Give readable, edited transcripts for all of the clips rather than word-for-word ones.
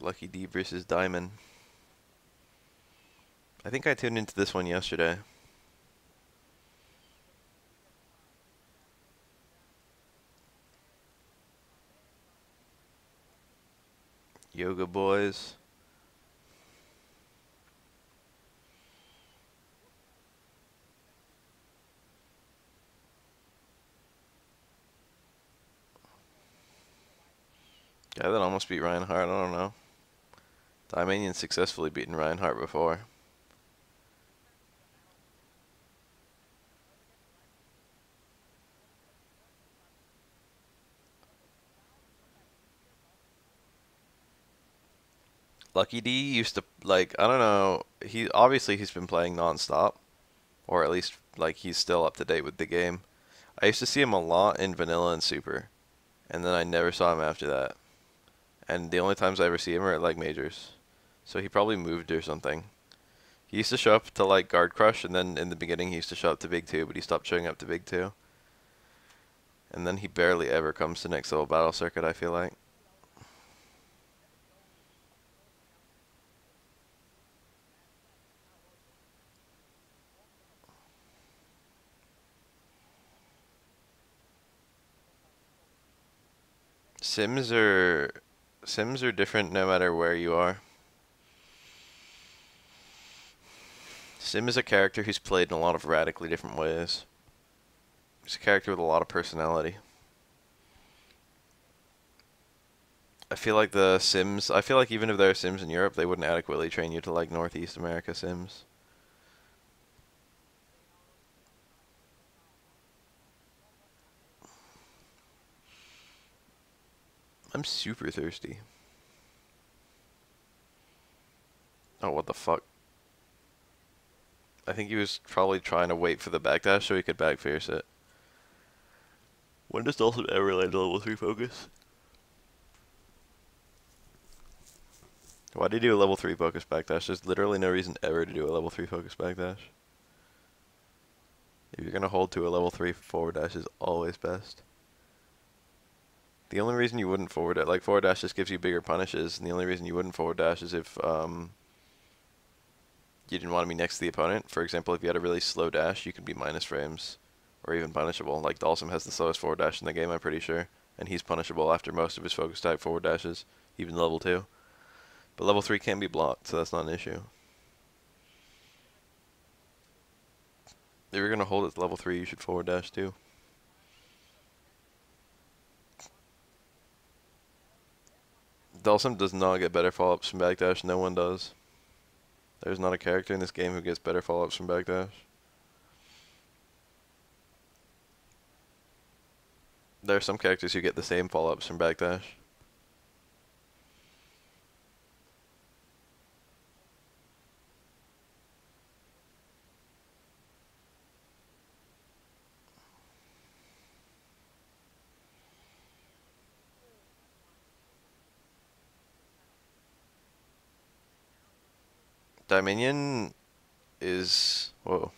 LuckyD versus Diamond. I think I tuned into this one yesterday. Yoga Boys. Guy that almost beat Ryan Hart, I don't know. Dieminion successfully beaten Ryan Hart before. LuckyD used to, like, I don't know, he's been playing non-stop, or at least like he's still up to date with the game. I used to see him a lot in Vanilla and Super, and then I never saw him after that. And the only times I ever see him are at like majors. So he probably moved or something. He used to show up to like Guard Crush, and then in the beginning he used to show up to Big 2, but he stopped showing up to Big 2. And then he barely ever comes to next level battle circuit, I feel like. Sims are Sims are different no matter where you are. Sim is a character who's played in a lot of radically different ways. He's a character with a lot of personality. I feel like even if there are Sims in Europe, they wouldn't adequately train you to like Northeast America Sims. I'm super thirsty. Oh, what the fuck? I think he was probably trying to wait for the backdash so he could back fierce it. When does Dawson ever land a level 3 focus? Why do you do a level 3 focus backdash? There's literally no reason ever to do a level 3 focus backdash. If you're gonna hold to a level 3 forward dash is always best. The only reason you wouldn't forward dash, like forward dash just gives you bigger punishes, and the only reason you wouldn't forward dash is if you didn't want to be next to the opponent. For example, if you had a really slow dash, you could be minus frames, or even punishable. Like Dalsum has the slowest forward dash in the game, I'm pretty sure, and he's punishable after most of his focus type forward dashes, even level 2. But level 3 can be blocked, so that's not an issue. If you're gonna hold it to level 3, you should forward dash too. Dalsum does not get better follow-ups from backdash, no one does. There's not a character in this game who gets better follow-ups from backdash. There are some characters who get the same follow-ups from backdash. Dieminion is... Whoa.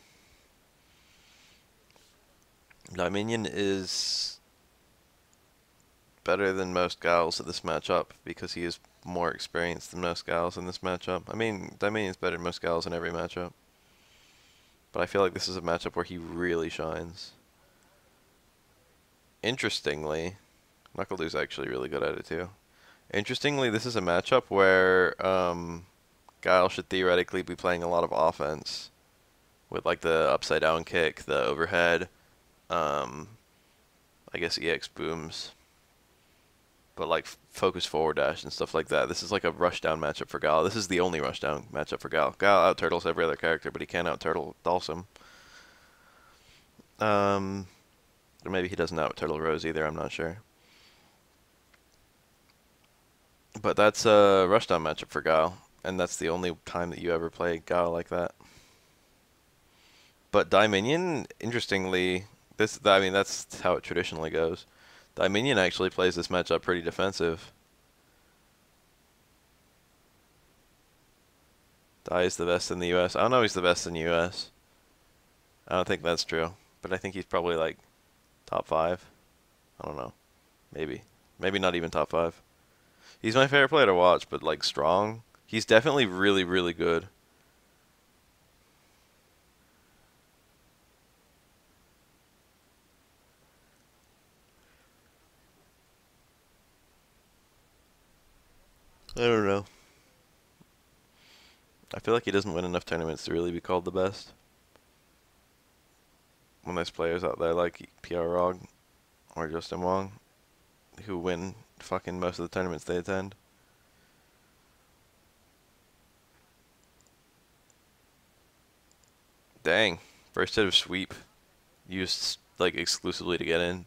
Dieminion is better than most Gals at this matchup because he is more experienced than most Gals in this matchup. I mean, Dieminion's better than most Gals in every matchup. But I feel like this is a matchup where he really shines. Interestingly, Knuckledoo's actually really good at it too. Interestingly, this is a matchup where Guile should theoretically be playing a lot of offense with like the upside down kick, the overhead, I guess EX booms, but like focus forward dash and stuff like that. This is like a rush down matchup for Guile. This is the only rush down matchup for Guile. Guile out turtles every other character, but he can't out turtle Dalsum. Or maybe he doesn't out turtle Rose either. I'm not sure. But that's a rush down matchup for Guile, and that's the only time that you ever play Guile like that. But Dieminion, interestingly, I mean, that's how it traditionally goes. Dieminion actually plays this matchup pretty defensive. Dai is the best in the US. I don't know if he's the best in the US. I don't think that's true. But I think he's probably like top 5. I don't know. Maybe. Maybe not even top 5. He's my favorite player to watch, but like strong. He's definitely really, really good. I don't know. I feel like he doesn't win enough tournaments to really be called the best. When there's players out there like Pierre Rog or Justin Wong who win fucking most of the tournaments they attend. Dang. First hit of sweep. Used like exclusively to get in.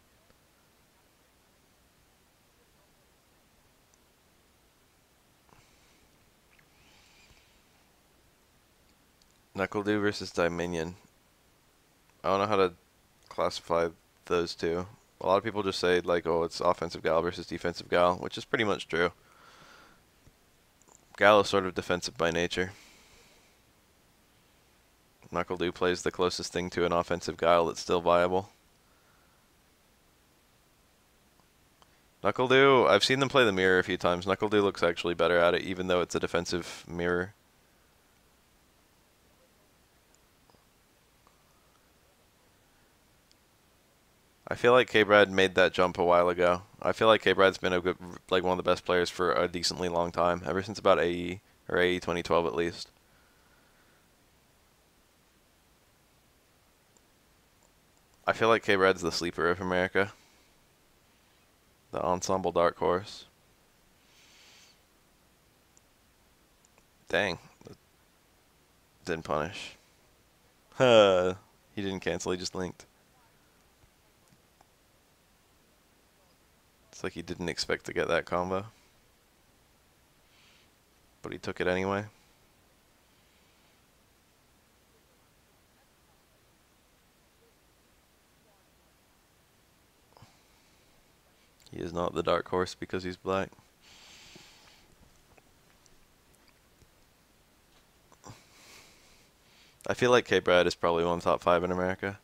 NuckleDo versus Dieminion. I don't know how to classify those two. A lot of people just say like, oh, it's offensive gal versus defensive gal, which is pretty much true. Gal is sort of defensive by nature. NuckleDo plays the closest thing to an offensive gal that's still viable. NuckleDo, I've seen them play the mirror a few times. NuckleDo looks actually better at it, even though it's a defensive mirror. I feel like K-Brad made that jump a while ago. I feel like K-Brad's been a good, like one of the best players for a decently long time, ever since about AE, or AE 2012 at least. I feel like K-Brad's the sleeper of America. The ensemble dark horse. Dang. Didn't punish. He didn't cancel, he just linked. It's like he didn't expect to get that combo. But he took it anyway. He is not the dark horse because he's black. I feel like K-Brad is probably one of the top 5 in America.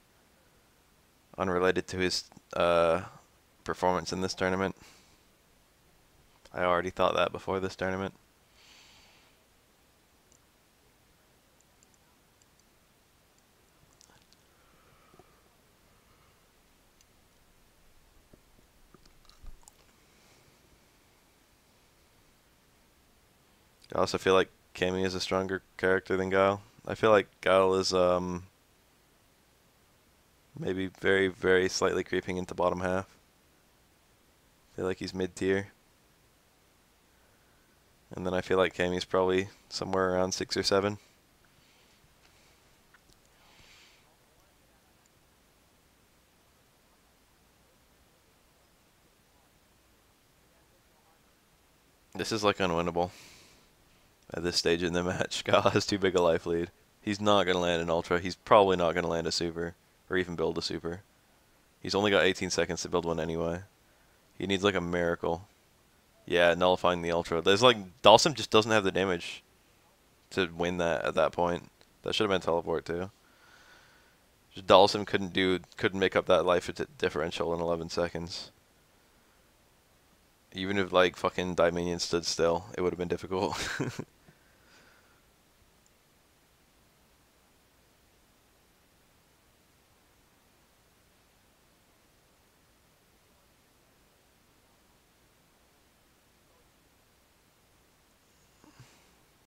Unrelated to his performance in this tournament. I already thought that before this tournament. I also feel like Cammy is a stronger character than Guile. I feel like Guile is maybe very, very slightly creeping into bottom half. I feel like he's mid-tier. And then I feel like Cammy's probably somewhere around 6 or 7. This is like unwinnable. At this stage in the match, Guile has too big a life lead. He's not going to land an Ultra. He's probably not going to land a Super. Or even build a Super. He's only got 18 seconds to build one anyway. He needs like a miracle. Yeah, nullifying the Ultra. There's like, Dalsum just doesn't have the damage to win that at that point. That should have been teleport too. Just Dalsum couldn't make up that life differential in 11 seconds. Even if like fucking Dieminion stood still, it would have been difficult.